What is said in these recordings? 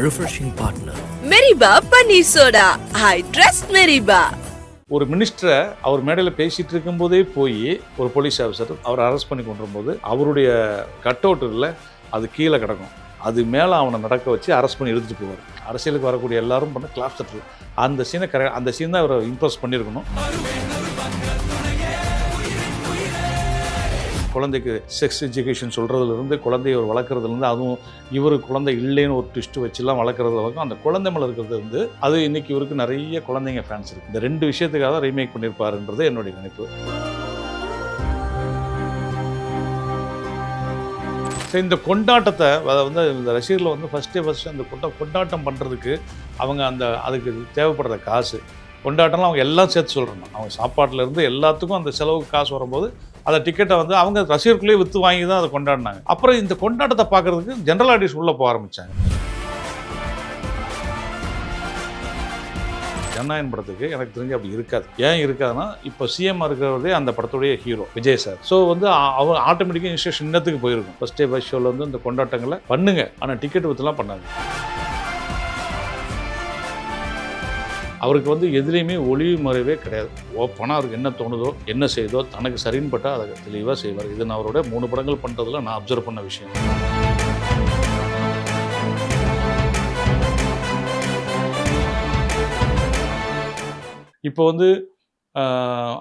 refreshing partner. மெரிபா பன்னீர் soda. I trust மெரிபா. ஒரு மினிஸ்டரை அவர் மேடையில் பேசிட்டு இருக்கும்போதே போய் ஒரு போலீஸ் ஆஃபீஸர் அவரை அரெஸ்ட் பண்ணி கொண்டு வரும்போது அவருடைய கட் அவுட் இல்லை, அது கீழே கிடக்கும். அது மேலே அவனை நடக்க வச்சு அரெஸ்ட் பண்ணி எடுத்துகிட்டு போவார். அரசியலுக்கு வரக்கூடிய எல்லாரும் பண்ண கிளாஸ் தட்டு. அந்த சீனை அந்த சீன் தான் அவரை இம்ப்ரெஸ் பண்ணியிருக்கணும். குழந்தைக்கு செக்ஸ் எஜுகேஷன் சொல்கிறதுலேருந்து குழந்தைய ஒரு வளர்க்குறதுலேருந்து, அதுவும் இவர் குழந்தை இல்லைன்னு ஒரு ட்விஸ்ட்டு வச்சுலாம் வளர்க்குறது வரைக்கும் அந்த குழந்தை மேலே இருக்கிறது வந்து அது இன்றைக்கி இவருக்கு நிறைய குழந்தைங்க ஃபேன்ஸ் இருக்குது. இந்த ரெண்டு விஷயத்துக்காக தான் ரீமேக் பண்ணியிருப்பாருன்றது என்னுடைய நினைப்பு. இந்த கொண்டாட்டத்தை வந்து இந்த ரசிகர்களை வந்து ஃபஸ்ட்டு அந்த கொண்டாட்டம் பண்ணுறதுக்கு அவங்க அதுக்கு தேவைப்படுற காசு கொண்டாட்டம்லாம் அவங்க எல்லாம் சேர்த்து சொல்கிறாங்க. அவங்க சாப்பாட்டிலேருந்து எல்லாத்துக்கும் அந்த செலவுக்கு காசு வரும்போது அந்த டிக்கெட்டை வந்து அவங்க ரசிகர்களுக்குள்ளேயே விற்று வாங்கி தான் அதை கொண்டாடினாங்க. அப்புறம் இந்த கொண்டாட்டத்தை பார்க்குறதுக்கு ஜென்ரல் ஆடியன்ஸ் உள்ளே போக ஆரம்பித்தாங்க. ஜனநாயகன் படத்துக்கு எனக்கு தெரிஞ்சு அப்படி இருக்காது. ஏன் இருக்காதுன்னா, இப்போ சிஎம் இருக்கிறதே அந்த படத்துடைய ஹீரோ விஜய் சார். ஸோ வந்து அவர் ஆட்டோமேட்டிக்காக இன்ஸ்டேஷன் இன்னத்துக்கு போயிருக்கும். ஃபர்ஸ்ட் டே ஃபர்ஸ்ட் ஷோவில் வந்து இந்த கொண்டாட்டங்களை பண்ணுங்க, ஆனால் டிக்கெட் விற்றுலாம் பண்ணாங்க. அவருக்கு வந்து எதுலேயுமே ஒளிவு மறைவே கிடையாது. ஓப்பனாக அவருக்கு என்ன தோணுதோ என்ன செய்தோ தனக்கு சரின்னு பட்டால் அதை தெளிவாக செய்வார். இது நான் அவரோட 3 படங்கள் பண்ணுறதுல நான் அப்சர்வ் பண்ண விஷயம். இப்போ வந்து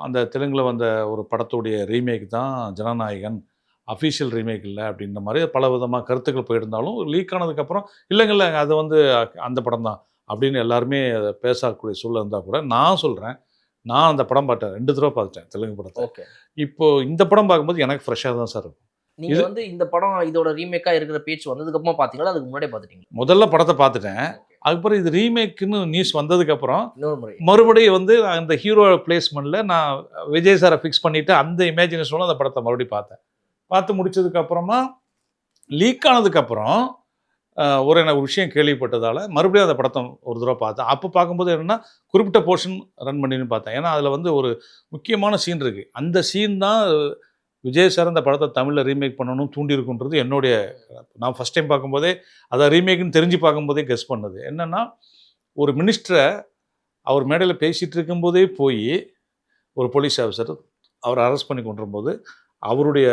அந்த தெலுங்கில் வந்த ஒரு படத்துடைய ரீமேக் தான் ஜனநாயகன். அஃபீஷியல் ரீமேக் இல்லை அப்படின்ற மாதிரி பல விதமாக கருத்துக்கள் போயிருந்தாலும் லீக் ஆனதுக்கப்புறம் இல்லைங்கல்ல அது வந்து அந்த படம் தான் அப்படின்னு எல்லாருமே அதை பேசக்கூடிய சூழல் இருந்தால் கூட நான் சொல்கிறேன், நான் அந்த படம் பார்த்தேன், 2 தடவை பார்த்துட்டேன் தெலுங்கு படத்தை. ஓகே, இப்போ இந்த படம் பார்க்கும்போது எனக்கு ஃப்ரெஷ்ஷாக தான் சார் இருக்கும். நீங்கள் வந்து இந்த படம் இதோட ரீமேக்காக இருக்கிற பேச்சு வந்ததுக்கப்புறமா பார்த்தீங்களா, அதுக்கு முன்னாடியே பார்த்துட்டீங்க? முதல்ல படத்தை பார்த்துட்டேன். அதுக்கப்புறம் இது ரீமேக்குன்னு நியூஸ் வந்ததுக்கப்புறம் இன்னொரு முறை மறுபடியும் வந்து அந்த ஹீரோ பிளேஸ்மெண்ட்டில் நான் விஜய் சாரை ஃபிக்ஸ் பண்ணிவிட்டு அந்த இமேஜினேஷனோட அந்த படத்தை மறுபடியும் பார்த்து முடிச்சதுக்கப்புறமா லீக் ஆனதுக்கப்புறம் எனக்கு ஒரு விஷயம் கேள்விப்பட்டதால் மறுபடியும் அந்த படத்தை ஒரு தடவை பார்த்தேன். அப்போ பார்க்கும்போது என்னென்னா குறிப்பிட்ட போர்ஷன் ரன் பண்ணின்னு பார்த்தேன். ஏன்னா அதில் வந்து ஒரு முக்கியமான சீன் இருக்குது. அந்த சீன் தான் விஜய் சார் அந்த படத்தை தமிழில் ரீமேக் பண்ணணும் தூண்டியிருக்குன்றது என்னுடைய, நான் ஃபஸ்ட் டைம் பார்க்கும்போதே அதை ரீமேக்குன்னு தெரிஞ்சு பார்க்கும்போதே கெஸ் பண்ணது. என்னென்னா, ஒரு மினிஸ்டரை அவர் மேடையில் பேசிகிட்டு இருக்கும்போதே போய் ஒரு போலீஸ் ஆஃபீஸர் அவரை அரெஸ்ட் பண்ணி கொண்டு வரும்போது அவருடைய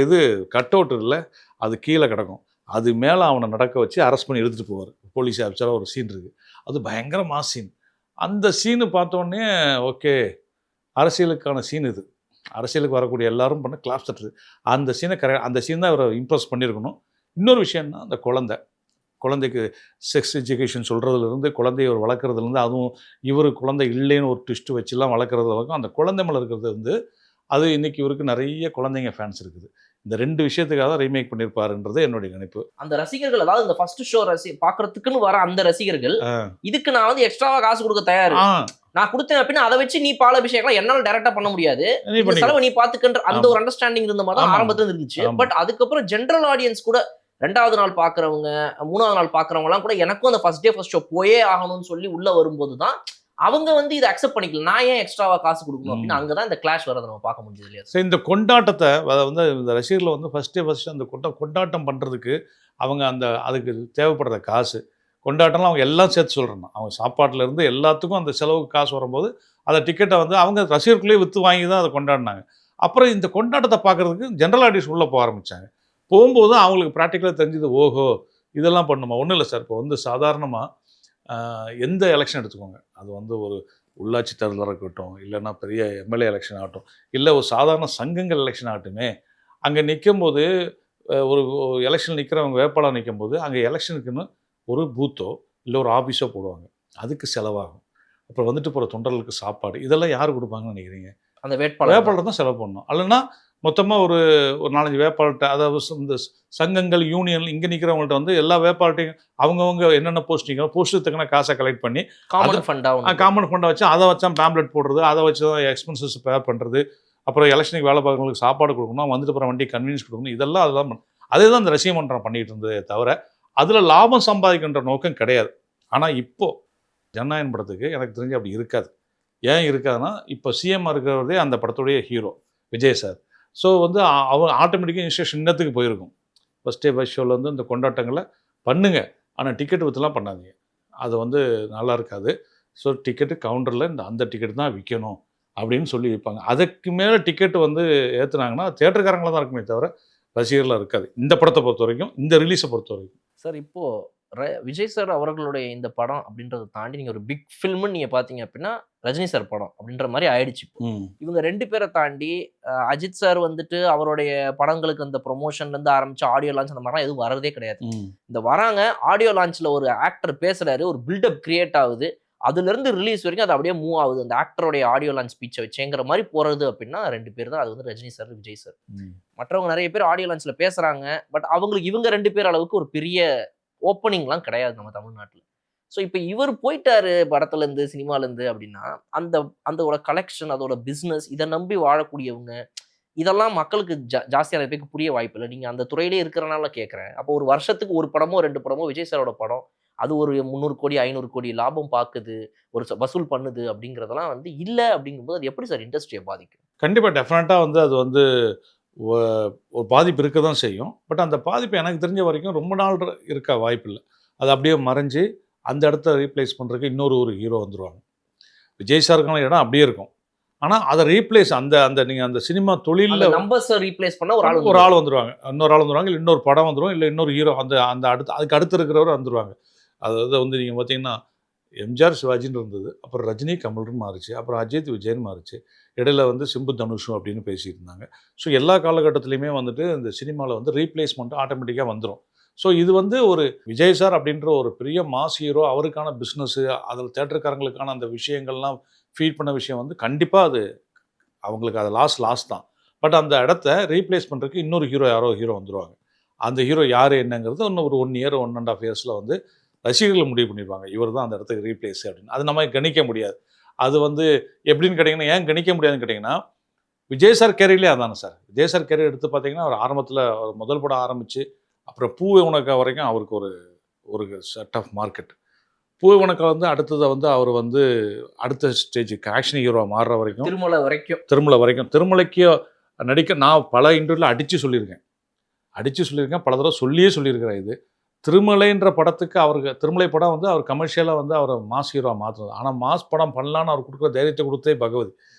இது கட் அவுட் இல்லை, அது கீழே கிடக்கும். அது மேலே அவனை நடக்க வச்சு அரெஸ்ட் பண்ணி எடுத்துகிட்டு போவார். போலீஸ் ஆஃபீஸராக ஒரு சீன் இருக்குது. அது பயங்கர மாஸ் சீன். அந்த சீனு பார்த்தோன்னே ஓகே, அரசியலுக்கான சீன் இது. அரசியலுக்கு வரக்கூடிய எல்லாரும் பண்ண கிளாஸ் தட்டுது. அந்த சீன் தான் அவரை இம்ப்ரெஸ் பண்ணியிருக்கணும். இன்னொரு விஷயம்னா, அந்த குழந்தைக்கு செக்ஸ் எஜுகேஷன் சொல்கிறதுலேருந்து குழந்தைய ஒரு வளர்க்குறதுலேருந்து, அதுவும் இவர் குழந்தை இல்லைன்னு ஒரு ட்விஸ்ட்டு வச்சுலாம் வளர்க்குறது வரைக்கும் அந்த குழந்தை மேலே இருக்கிறது வந்து அது இன்றைக்கி இவருக்கு நிறைய குழந்தைங்க ஃபேன்ஸ் இருக்குது. இந்த 2 விஷயத்துக்காக தான் ரீமேக் பண்ணியிருப்பாருன்றது என்னுடைய நினைப்பு. அந்த ரசிகர்கள், அதாவது இந்த ஃபர்ஸ்ட் ஷோ பார்க்கறதுக்குன்னு வர அந்த ரசிகர்கள் இதுக்கு நான் வந்து எக்ஸ்ட்ராவா காசு கொடுக்க தயார், நான் கொடுத்தேன் அப்படின்னா அதை வச்சு நீ பாலாபிஷேகம் என்னால டைரக்டா பண்ண முடியாது, செலவு நீ பாத்துக்கின்ற அந்த ஒரு அண்டர்ஸ்டாண்டிங் இருந்த மாதிரி தான் ஆரம்பத்துல இருந்துச்சு. பட் அதுக்கப்புறம் ஜென்ரல் ஆடியன்ஸ் கூட 2வது நாள் பாக்குறவங்க 3வது நாள் பாக்குறவங்க எல்லாம் கூட எனக்கும் அந்த ஃபர்ஸ்ட் டே ஃபர்ஸ்ட் ஷோ போயே ஆகணும்னு சொல்லி உள்ள வரும்போது தான் அவங்க வந்து இதை அக்செப்ட் பண்ணிக்கல. நான் ஏன் எக்ஸ்ட்ராவா காசு கொடுக்கணும் அப்படின்னு அங்கதான் இந்த கிளாஷ் வரதை நம்ம பார்க்க முடிஞ்சது இல்லையா? ஸோ இந்த கொண்டாட்டத்தை வந்து இந்த ரசிகர்களை வந்து ஃபர்ஸ்ட் அந்த கொண்டாட்டம் பண்ணுறதுக்கு அவங்க அதுக்கு தேவைப்படுற காசு கொண்டாட்டம்லாம் அவங்க எல்லாம் சேர்த்து சொல்கிறாங்க. அவங்க சாப்பாட்டிலேருந்து எல்லாத்துக்கும் அந்த செலவுக்கு காசு வரும்போது அந்த டிக்கெட்டை வந்து அவங்க ரசிகர்களுக்குள்ளேயே விற்று வாங்கி தான் அதை கொண்டாடினாங்க. அப்புறம் இந்த கொண்டாட்டத்தை பார்க்குறதுக்கு ஜென்ரல் ஆடியன்ஸ் உள்ளே போக ஆரம்பித்தாங்க. போகும்போது அவங்களுக்கு ப்ராக்டிக்கலாக தெரிஞ்சது, ஓஹோ இதெல்லாம் பண்ணுமா. ஒன்றும் இல்லை சார், இப்போ வந்து சாதாரணமாக எந்த எலெக்ஷன் எடுத்துக்கோங்க, அது வந்து ஒரு உள்ளாட்சி தேர்தலாக இருக்கட்டும், இல்லைன்னா பெரிய எம்எல்ஏ எலெக்ஷன் ஆகட்டும், இல்லை ஒரு சாதாரண சங்கங்கள் எலெக்ஷன் ஆகட்டுமே, அங்கே நிற்கும்போது ஒரு எலெக்ஷன் நிற்கிறவங்க வேட்பாளர் நிற்கும்போது அங்கே எலெக்ஷனுக்குன்னு ஒரு பூத்தோ இல்லை ஒரு ஆஃபீஸோ போடுவாங்க. அதுக்கு செலவாகும். அப்புறம் வந்துட்டு போகிற தொண்டர்களுக்கு சாப்பாடு, இதெல்லாம் யார் கொடுப்பாங்கன்னு நினைக்கிறீங்க? அந்த வேட்பாளர் தான் செலவு பண்ணணும். இல்லைன்னா மொத்தமாக ஒரு 4-5 வேட்பாளர்கிட்ட, அதாவது இந்த சங்கங்கள் யூனியன் இங்கே நிற்கிறவங்கள்ட்ட வந்து எல்லா வேட்பாளர்ட்டையும் அவங்கவுங்க என்னென்ன போஸ்ட்டுக்கு தக்கன காசை கலெக்ட் பண்ணி காமன் ஃபண்டாக வச்சு அதை வச்சா பேம்ப்ளெட் போடுறது, அதை வச்சு தான் எக்ஸ்பென்சஸ் ப்ரிப்பேர் பண்ணுறது, அப்புறம் எலெக்ஷனுக்கு வேலை பார்க்குறவங்களுக்கு சாப்பாடு கொடுக்கணும், வந்துட்டு போகிற வண்டி கன்வீனியன்ஸ் கொடுக்கணும், அதெல்லாம் அதே தான் இந்த ரசிக மன்றம் பண்ணிகிட்டு இருந்ததே தவிர அதில் லாபம் சம்பாதிக்கின்ற நோக்கம் கிடையாது. ஆனால் இப்போது ஜனநாயகன் படத்துக்கு எனக்கு தெரிஞ்சு அப்படி இருக்காது. ஏன் இருக்காதுன்னா, இப்போ சிஎம் இருக்கிறதே அந்த படத்துடைய ஹீரோ விஜய் சார். ஸோ வந்து அவர் ஆட்டோமேட்டிக்காக இன்ஸ்டேஷன் இன்னத்துக்கு போயிருக்கும். ஃபர்ஸ்ட் டே ஃபர்ஸ்ட் ஷோவில் வந்து இந்த கொண்டாட்டங்களை பண்ணுங்க, ஆனால் டிக்கெட் விற்றுலாம் பண்ணாதீங்க, அது வந்து நல்லா இருக்காது. ஸோ டிக்கெட்டு கவுண்டரில் அந்த டிக்கெட் தான் விற்கணும் அப்படின்னு சொல்லி விற்பாங்க. அதுக்கு மேலே டிக்கெட் வந்து ஏற்றுனாங்கன்னா தியேட்டருக்காரங்களாக தான் இருக்குமே தவிர ரசிகர்களாக இருக்காது, இந்த படத்தை பொறுத்த வரைக்கும், இந்த ரிலீஸை பொறுத்த வரைக்கும். சார் இப்போ விஜய் சார் அவர்களுடைய இந்த படம் அப்படின்றத தாண்டி நீங்க ஒரு பிக் ஃபில்ம்னு நீங்க பாத்தீங்க அப்படின்னா ரஜினி சார் படம் அப்படின்ற மாதிரி ஆயிடுச்சு. இவங்க 2 பேரை தாண்டி அஜித் சார் வந்துட்டு அவருடைய படங்களுக்கு அந்த ப்ரொமோஷன்ல இருந்து ஆரம்பிச்சு ஆடியோ லான்ச் அந்த மாதிரிலாம் எதுவும் வரதே கிடையாது. இந்த வராங்க ஆடியோ லான்ச்ல ஒரு ஆக்டர் பேசுறாரு, ஒரு பில்டப் கிரியேட் ஆகுது, அதுல இருந்து ரிலீஸ் வரைக்கும் அது அப்படியே மூவ் ஆகுது அந்த ஆக்டருடைய ஆடியோ லான்ச் ஸ்பீச்சை வச்சுங்கிற மாதிரி போறது அப்படின்னா 2 பேர் தான். அது வந்து ரஜினி சார், விஜய் சார். மற்றவங்க நிறைய பேர் ஆடியோ லான்ச்ல பேசுறாங்க, பட் அவங்களுக்கு இவங்க 2 பேர் அளவுக்கு ஒரு பெரிய ஓப்பனிங்லாம் கிடையாது நம்ம தமிழ்நாட்டில். ஸோ இப்போ இவர் போயிட்டாரு படத்துலேருந்து சினிமாலேருந்து அப்படின்னா அதோட கலெக்ஷன், அதோட பிஸ்னஸ், இதை நம்பி வாழக்கூடியவங்க, இதெல்லாம் மக்களுக்கு ஜாஸ்தியான பேருக்கு புரிய வாய்ப்பு இல்லை. நீங்கள் அந்த துறையிலே இருக்கிறனால கேட்குறேன். அப்போ ஒரு வருஷத்துக்கு ஒரு படமோ 2 படமோ விஜய் சாரோட படம் அது ஒரு 300 கோடி 500 கோடி லாபம் பார்க்குது, ஒரு வசூல் பண்ணுது அப்படிங்கிறதெல்லாம் வந்து இல்லை. அப்படிங்கும்போது அது எப்படி சார் இண்டஸ்ட்ரியை பாதிக்கும்? கண்டிப்பாக டெஃபினட்டாக வந்து அது வந்து ஒரு பாதிப்பு இருக்க தான் செய்யும். பட் அந்த பாதிப்பு எனக்கு தெரிஞ்ச வரைக்கும் ரொம்ப நாள் இருக்க வாய்ப்பு இல்லை. அது அப்படியே மறைஞ்சு அந்த இடத்த ரீப்ளேஸ் பண்ணுறதுக்கு ஒரு ஹீரோ வந்துடுவாங்க. விஜய் சாருக்கான இடம் அப்படியே இருக்கும், ஆனால் அதை ரீப்ளேஸ் அந்த நீங்கள் அந்த சினிமா தொழிலில் நம்பர்ஸை ரீப்ளேஸ் பண்ண ஒரு ஆள் வந்துடுவாங்க, இன்னொரு ஆள் வந்துடுவாங்க, இல்லை இன்னொரு படம் வந்துடும், இல்லை இன்னொரு ஹீரோ அந்த அதுக்கு அடுத்து இருக்கிறவர் வந்துடுவாங்க. அதாவது வந்து நீங்கள் பார்த்தீங்கன்னா எம்ஜிஆர் சிவாஜின்னு இருந்தது, அப்புறம் ரஜினி கமல்னு மாறிச்சு, அப்புறம் அஜித் விஜயன் மாறிச்சு, இடையில வந்து சிம்பு தனுஷும் அப்படின்னு பேசிட்டு இருந்தாங்க. ஸோ எல்லா காலகட்டத்துலையுமே வந்துட்டு இந்த சினிமாவில் வந்து ரீப்ளேஸ்மெண்ட் ஆட்டோமேட்டிக்காக வந்துடும். ஸோ இது வந்து ஒரு விஜய் சார் அப்படின்ற ஒரு பெரிய மாஸ் ஹீரோ, அவருக்கான பிஸ்னஸ்ஸு, அதில் தேட்டருக்காரங்களுக்கான அந்த விஷயங்கள்லாம் ஃபீட் பண்ண விஷயம் வந்து கண்டிப்பாக அது அவங்களுக்கு அது லாஸ் தான். பட் அந்த இடத்த ரீப்ளேஸ் பண்ணுறதுக்கு இன்னொரு ஹீரோ வந்துடுவாங்க. அந்த ஹீரோ யார் என்னங்கிறது இன்னும் ஒரு 1 இயர் 1.5 இயர்ஸில் வந்து ரசிகர்கள் முடிவு பண்ணிடுவாங்க, இவர் தான் அந்த இடத்துக்கு ரீப்ளேஸ் அப்படின்னு. அது நம்ம கணிக்க முடியாது. அது வந்து எப்படின்னு கேட்டிங்கன்னா, ஏன் கணிக்க முடியாதுன்னு கேட்டிங்கன்னா, விஜய் சார் கேரியர்லேயே அதானே சார். விஜய் சார் கேரியர் எடுத்து பார்த்தீங்கன்னா, அவர் ஆரம்பத்தில் முதல் படம் ஆரம்பித்து அப்புறம் பூவே உனக்கா வரைக்கும் அவருக்கு ஒரு செட் ஆஃப் மார்க்கெட். பூவே உனக்கா வந்து அடுத்ததை வந்து அவர் வந்து அடுத்த ஸ்டேஜுக்கு ஆக்ஷன் ஹீரோவாக மாறுற வரைக்கும், திருமலை வரைக்கும் திருமலைக்கு நடிக்க நான் பல இன்டர்வியூவில் அடித்து சொல்லியிருக்கேன், பல தடவை சொல்லியிருக்கிறேன். இது திருமலைன்ற படத்துக்கு அவருக்கு திருமலை படம் வந்து அவர் கமர்ஷியலாக வந்து அவர் மாஸ் ஹீரோவாக மாற்றுறது. ஆனால் மாஸ் படம் பண்ணலான்னு அவர் கொடுக்குற தைரியத்தை கொடுத்தே பகவதி.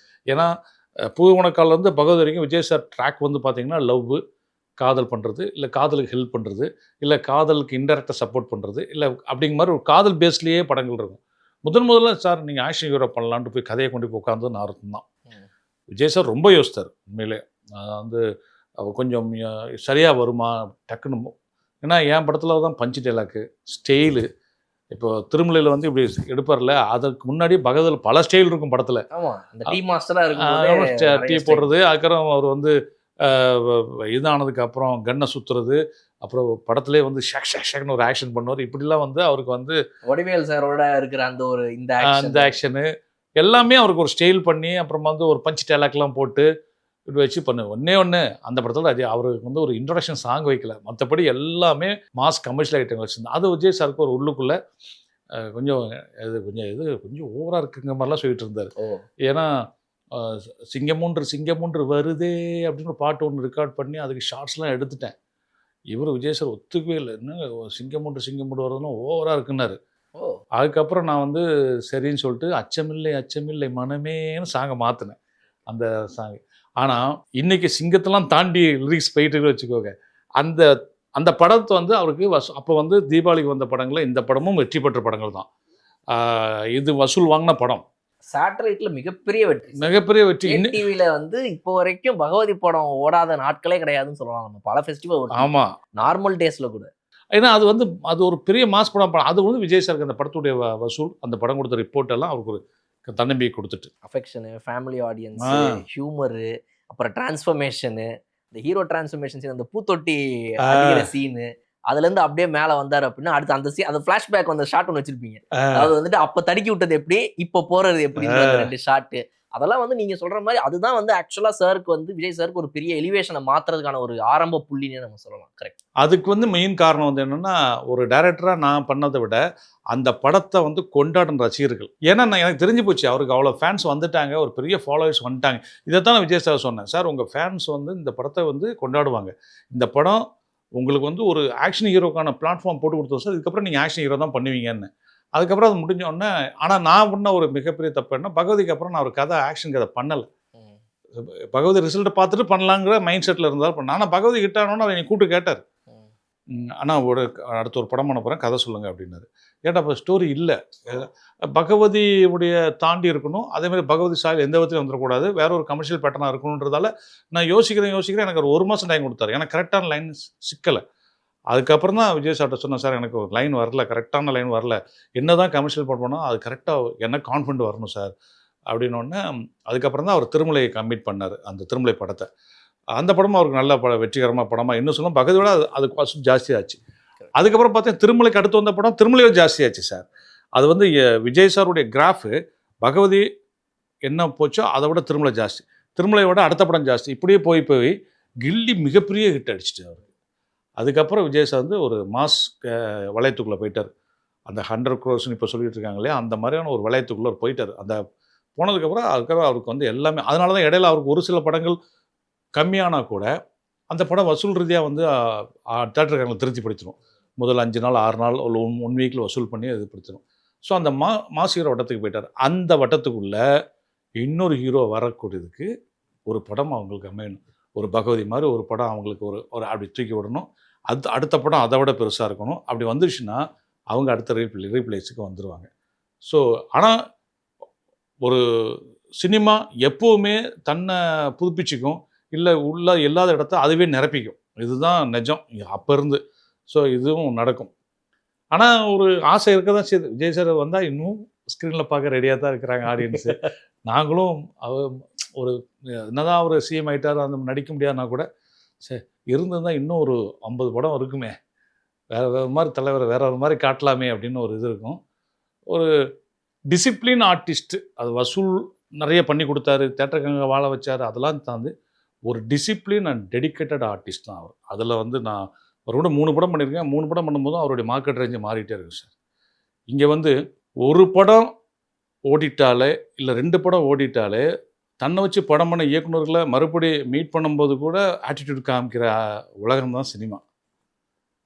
ஏன்னா பூவே உனக்கால வந்து பகவதி வரைக்கும் விஜய் சார் ட்ராக் வந்து பார்த்தீங்கன்னா லவ், காதல் பண்ணுறது, இல்லை காதலுக்கு ஹெல்ப் பண்ணுறது, இல்லை காதலுக்கு இன்டெரக்டாக சப்போர்ட் பண்ணுறது, இல்லை அப்படிங்கிற மாதிரி ஒரு காதல் பேஸ்லேயே படங்கள் இருக்கும். முதல்ல சார் நீங்கள் ஆக்ஷன் ஹீரோ பண்ணலான்ட்டு போய் கதையை கொண்டு போய் உட்காந்து நான் தான். விஜய் சார் ரொம்ப யோசித்தார் உண்மையிலே. வந்து அவர் கொஞ்சம் சரியாக வருமா டக்குன்னு, ஏன்னா என் படத்தில் தான் பஞ்சு டைலாக்கு ஸ்டைலு. இப்போ திருமலையில் வந்து இப்படி எடுப்பார்ல, அதுக்கு முன்னாடி பகதில் பல ஸ்டைல் இருக்கும் படத்தில். டீ போடுறது, அதுக்கப்புறம் அவர் வந்து இதானதுக்கு அப்புறம் கன்னை சுற்றுறது, அப்புறம் படத்துலேயே வந்து ஷேக்னு ஒரு ஆக்ஷன் பண்ணுவார். இப்படிலாம் வந்து அவருக்கு வந்து வடிவேல் சாரோட இருக்கிற அந்த ஒரு இந்த ஆக்ஷனு எல்லாமே அவருக்கு ஒரு ஸ்டைல் பண்ணி, அப்புறம் வந்து ஒரு பஞ்ச் டைலாக்லாம் போட்டு இப்படி வச்சு ஒன்று அந்த படத்தில் அது அவருக்கு வந்து ஒரு இன்ட்ரடக்ஷன் சாங் வைக்கல, மற்றபடி எல்லாமே மாஸ் கமர்ஷியல் ஐட்டம் வச்சுருந்தேன். அது விஜய் சாருக்கு ஒரு உள்ளுக்குள்ளே கொஞ்சம் ஓவராக இருக்குங்கிற மாதிரிலாம் சொல்லிட்டு இருந்தார். ஏன்னா சிங்கமூன்று வருதே அப்படின்னு பாட்டு ஒன்று ரெக்கார்ட் பண்ணி அதுக்கு ஷார்ட்ஸ்லாம் எடுத்துட்டேன். இவர் விஜய் சார் ஒத்துக்கவே இல்லை, என்ன சிங்கமூன்று வருதுன்னா ஓவராக இருக்குன்னாரு. அதுக்கப்புறம் நான் வந்து சரின்னு சொல்லிட்டு அச்சமில்லை மனமேன்னு சாங்கை மாற்றினேன் அந்த சாங். ஆனால் இன்னைக்கு சிங்கத்தெல்லாம் தாண்டி லிரிக்ஸ் போயிட்டு வச்சுக்கோங்க. அந்த படத்தை வந்து அவருக்கு அப்போ வந்து தீபாவளிக்கு வந்த படங்களில் இந்த படமும் வெற்றி பெற்ற படங்கள் தான். இது வசூல் வாங்கின படம், சேட்டலைட்ல மிகப்பெரிய வெற்றி. டிவில வந்து இப்போ வரைக்கும் பகவதி படம் ஓடாத நாட்களே கிடையாதுன்னு சொல்லலாம். நம்ம பல ஃபெஸ்டிவல், ஆமா, நார்மல் டேஸ்ல கூட. ஏன்னா அது ஒரு பெரிய மாஸ் படம். அது வந்து விஜய் சாருக்கு அந்த படத்துடைய வசூல், அந்த படம் கொடுத்த ரிப்போர்ட் எல்லாம் அவருக்கு ஒரு தன்னம்பிக்கை கொடுத்துட்டு, அஃபெக்ஷனு, ஃபேமிலி ஆடியன்ஸ், ஹியூமரு, அப்புறம் டிரான்ஸ்ஃபர்மேஷனு, இந்த ஹீரோ டிரான்ஸ்ஃபர்மேஷன், அந்த பூத்தொட்டி அடிக்கிற சீனு, அதுல இருந்து அப்படியே மேல வந்தாரு அப்படின்னா அடுத்து அந்த அந்த பிளாஷ்பேக் அந்த ஷாட் ஒன்று வச்சிருப்பீங்க. அது வந்துட்டு அப்ப தடுக்கி விட்டது எப்படி, இப்ப போறது எப்படி, 2 ஷாட்டு, அதெல்லாம் வந்து நீங்க சொல்ற மாதிரி அதுதான் வந்து ஆக்சுவலா சாருக்கு வந்து விஜய் சாருக்கு ஒரு பெரிய எலிவேஷனை மாத்துறதுக்கான ஒரு ஆரம்ப புள்ளினே நம்ம சொல்லலாம். கரெக்ட். அதுக்கு வந்து மெயின் காரணம் வந்து என்னன்னா, ஒரு டைரக்டரா நான் பண்ணதை விட அந்த படத்தை வந்து கொண்டாடும் ரசிகர்கள். ஏன்னா எனக்கு தெரிஞ்சு போச்சு, அவருக்கு அவ்வளோ ஃபேன்ஸ் வந்துட்டாங்க, ஒரு பெரிய ஃபாலோவர்ஸ் வந்துட்டாங்க. இதைத்தான் நான் விஜய் சார் சொன்னேன், சார் உங்கள் ஃபேன்ஸ் வந்து இந்த படத்தை வந்து கொண்டாடுவாங்க, இந்த படம் உங்களுக்கு வந்து ஒரு ஆக்ஷன் ஹீரோக்கான பிளாட்ஃபார்ம் போட்டு கொடுத்தோம் சார், இதுக்கப்புறம் நீங்கள் ஆக்ஷன் ஹீரோ தான் பண்ணுவீங்கன்னு. அதுக்கப்புறம் அது முடிஞ்ச உடனே ஆனால் நான் பண்ண ஒரு மிகப்பெரிய தப்பு என்ன, பகவதிக்கு அப்புறம் நான் ஒரு கதை ஆக்ஷன் கதை பண்ணலை. பகவதி ரிசல்ட்டை பார்த்துட்டு பண்ணலாங்கிற மைண்ட் செட்டில் இருந்தால் பண்ண. ஆனால் பகவதி கிட்டானோன்னு அவர் என்னை கூப்பிட்டு கேட்டார், ஆனால் அடுத்த ஒரு படம் பண்ண போகிறேன், கதை சொல்லுங்கள் அப்படின்னாரு. கேட்டால் அப்போ ஸ்டோரி இல்லை, பகவதியுடைய தாண்டி இருக்கணும், அதேமாதிரி பகவதி சாயல் எந்த விதத்துலையும் வந்துடக்கூடாது, வேற ஒரு கமர்ஷியல் பேட்டர்னாக இருக்கணுன்றதால நான் யோசிக்கிறேன். எனக்கு ஒரு மாதம் டைம் கொடுத்தாரு. எனக்கு கரெக்டான லைன் சிக்கலை. அதுக்கப்புறம் தான் விஜய் சார்ட்ட சொன்னேன், சார் எனக்கு ஒரு லைன் வரல, கரெக்டான லைன் வரல, என்ன தான் கமர்ஷியல் பண்ணணும் அது கரெக்டாக என்ன கான்ஃபிடென்ட் வரணும் சார் அப்படின்னோடனே. அதுக்கப்புறம் தான் அவர் திருமலையை கம்மிட் பண்ணார், அந்த திருமலை படத்தை. அந்த படமும் அவருக்கு நல்ல வெற்றிகரமாக படமாக இன்னும் சொல்லும், பகவதியோட அதுக்கு வசூல் ஜாஸ்தியாச்சு. அதுக்கப்புறம் பார்த்தேன் திருமலைக்கு அடுத்து வந்த படம் திருமலையோ ஜாஸ்தியாச்சு சார். அது வந்து விஜய் சாருடைய கிராஃபு பகவதி என்ன போச்சோ அதை விட திருமலை ஜாஸ்தி, திருமலையோட அடுத்த படம் ஜாஸ்தி, இப்படியே போய் கில்லி மிகப்பெரிய ஹிட் அடிச்சிட்டு அவர். அதுக்கப்புறம் விஜய் சார் வந்து ஒரு மாஸ் வளையத்துக்குள்ளே போயிட்டார். அந்த 100 crores இப்போ சொல்லிட்டு இருக்காங்க இல்லையா, அந்த மாதிரியான ஒரு வளையத்துக்குள்ளே போயிட்டார். அந்த போனதுக்கப்புறம் அதுக்கப்புறம் அவருக்கு வந்து எல்லாமே, அதனால தான் இடையில அவருக்கு ஒரு சில படங்கள் கம்மியானால் கூட அந்த படம் வசூல் ரீதியாக வந்து தேட்டருக்காரங்களை திருப்திப்படுத்திடும். முதல் 5 நாள் 6 நாள் ஒரு 1 வீக்கில் வசூல் பண்ணி இது படுத்திடும். ஸோ அந்த மாஸ் ஹீரோ வட்டத்துக்கு போயிட்டார். அந்த வட்டத்துக்குள்ளே இன்னொரு ஹீரோ வரக்கூடியதுக்கு ஒரு படம் அவங்களுக்கு அமையணும். ஒரு பகவதி மாதிரி ஒரு படம் அவங்களுக்கு ஒரு அப்படி தூக்கி விடணும். அடுத்த படம் அதை விட பெருசாக இருக்கணும். அப்படி வந்துடுச்சுன்னா அவங்க அடுத்த ரீப்ளேஸுக்கு வந்துடுவாங்க. ஸோ ஆனால் ஒரு சினிமா எப்போவுமே தன்னை புதுப்பிச்சுக்கும், இல்லை இல்லாத இடத்த அதுவே நிரப்பிக்கும். இதுதான் நிஜம் அப்போ இருந்து. ஸோ இதுவும் நடக்கும். ஆனால் ஒரு ஆசை இருக்க தான் செய்யுது. விஜய் சார் வந்தால் இன்னும் ஸ்க்ரீனில் பார்க்க ரெடியாக தான் இருக்கிறாங்க ஆடியன்ஸு. நாங்களும் ஒரு என்னதான் அவர் சிஎம் ஆகிட்டார், அந்த நடிக்க முடியாதுன்னா கூட சரி இருந்ததுதான் இன்னும் ஒரு 50 படம் இருக்குமே, வேறு மாதிரி தலைவரை வேற ஒரு மாதிரி காட்டலாமே அப்படின்னு ஒரு இது இருக்கும். ஒரு டிசிப்ளின் ஆர்டிஸ்ட்டு, அது வசூல் நிறைய பண்ணி கொடுத்தாரு, தேட்டருக்காக வாழ வச்சார், அதெல்லாம் தாண்டி ஒரு டிசிப்ளின் அண்ட் டெடிக்கேட்டட் ஆர்டிஸ்ட் தான் அவர். அதில் வந்து நான் அவரோட 3 படம் பண்ணியிருக்கேன். 3 படம் பண்ணும்போதும் அவருடைய மார்க்கெட் ரேஞ்சு மாறிட்டே இருக்கு சார். இங்கே வந்து ஒரு படம் ஓடிட்டாலே இல்லை 2 படம் ஓடிட்டாலே தன்னை வச்சு படம் பண்ண இயக்குநர்களை மறுபடி மீட் பண்ணும்போது கூட ஆட்டிடியூட் காமிக்கிற உலகம் தான் சினிமா.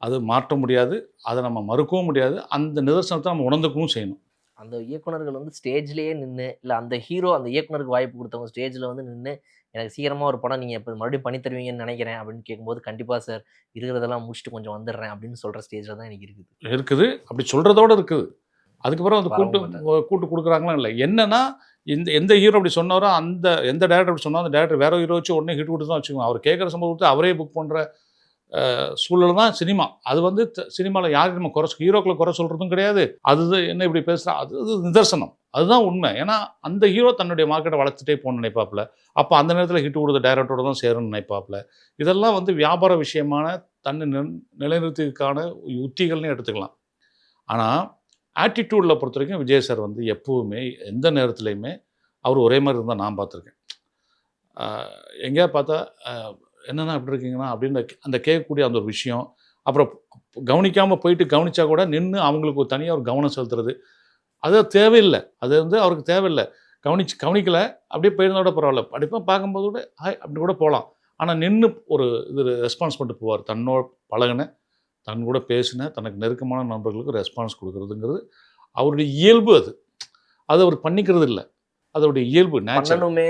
அது மாற்ற முடியாது, அதை நம்ம மறுக்கவும் முடியாது. அந்த நிதர்சனத்தை நம்ம உணர்ந்துக்கவும் செய்யணும். அந்த இயக்குனர்கள் வந்து ஸ்டேஜ்லேயே நின்று, இல்லை அந்த ஹீரோ அந்த இயக்குனருக்கு வாய்ப்பு கொடுத்தவங்க ஸ்டேஜில் வந்து நின்று, எனக்கு சீக்கிரமாக ஒரு படம் நீங்கள் இப்போ மறுபடியும் பண்ணி தருவீங்கன்னு நினைக்கிறேன் அப்படின்னு கேட்கும்போது, கண்டிப்பாக சார் இருக்கிறதெல்லாம் முடிச்சுட்டு கொஞ்சம் வந்துடுறேன் அப்படின்னு சொல்கிற ஸ்டேஜில் தான் எனக்கு இருக்குது. அப்படி சொல்கிறதோடு இருக்குது. அதுக்கப்புறம் அது கூட்டு கொடுக்குறாங்களா இல்லை, என்னன்னா எந்த ஹீரோ அப்படி சொன்னாரோ, எந்த டேரக்டர் அப்படி சொன்னாரோ அந்த டேரக்டர் வேற ஹீரோ வச்சு உடனே ஹிட் கொடுத்து தான் வச்சுக்கோங்க. அவர் கேட்குற சம்பவம் கொடுத்து அவரே புக் பண்ணுற சூழல் தான் சினிமா. அது வந்து சினிமாவில் யாருக்கு நம்ம ஹீரோக்களை குறை சொல்கிறதும் கிடையாது. அது என்ன இப்படி பேசுகிறா, அது நிதர்சனம், அதுதான் உண்மை. ஏன்னா அந்த ஹீரோ தன்னுடைய மார்க்கெட்டை வளர்த்துட்டே போகணும்னு நினைப்பாப்புல. அப்போ அந்த நேரத்தில் ஹிட் கொடுத்த டைரக்டரோட தான் சேரணும்னு நினைப்பாப்புல. இதெல்லாம் வந்து வியாபார விஷயமான தன்னை நிலைநிறுத்திக்கான உத்திகள்னு எடுத்துக்கலாம். ஆனால் ஆட்டிடியூடில் பொறுத்த வரைக்கும் விஜய் சார் வந்து எப்போவுமே எந்த நேரத்துலையுமே அவர் ஒரே மாதிரி இருந்தால் நான் பார்த்துருக்கேன். எங்கேயா பார்த்தா என்னென்ன அப்படி இருக்கீங்கன்னா அப்படின்னு அந்த கேட்கக்கூடிய அந்த ஒரு விஷயம், அப்புறம் கவனிக்காமல் போயிட்டு கவனித்தா கூட நின்று அவங்களுக்கு ஒரு தனியாக ஒரு கவனம் செலுத்துறது, அது தேவையில்லை. அது வந்து அவருக்கு தேவையில்லை. கவனிக்கலை அப்படியே போயிருந்தோட பரவாயில்ல, படிப்பாக பார்க்கும்போது கூட ஹாய் அப்படி கூட போகலாம். ஆனால் நின்று ஒரு இது ரெஸ்பான்ஸ் பண்ணிட்டு போவார். தன்னோட பழகின, தன் கூட பேசின, தனக்கு நெருக்கமான நண்பர்களுக்கு ரெஸ்பான்ஸ் கொடுக்குறதுங்கிறது அவருடைய இயல்பு. அது அவர் பண்ணிக்கிறது இல்லை, அதோடைய இயல்பு. நேச்சுரலுமே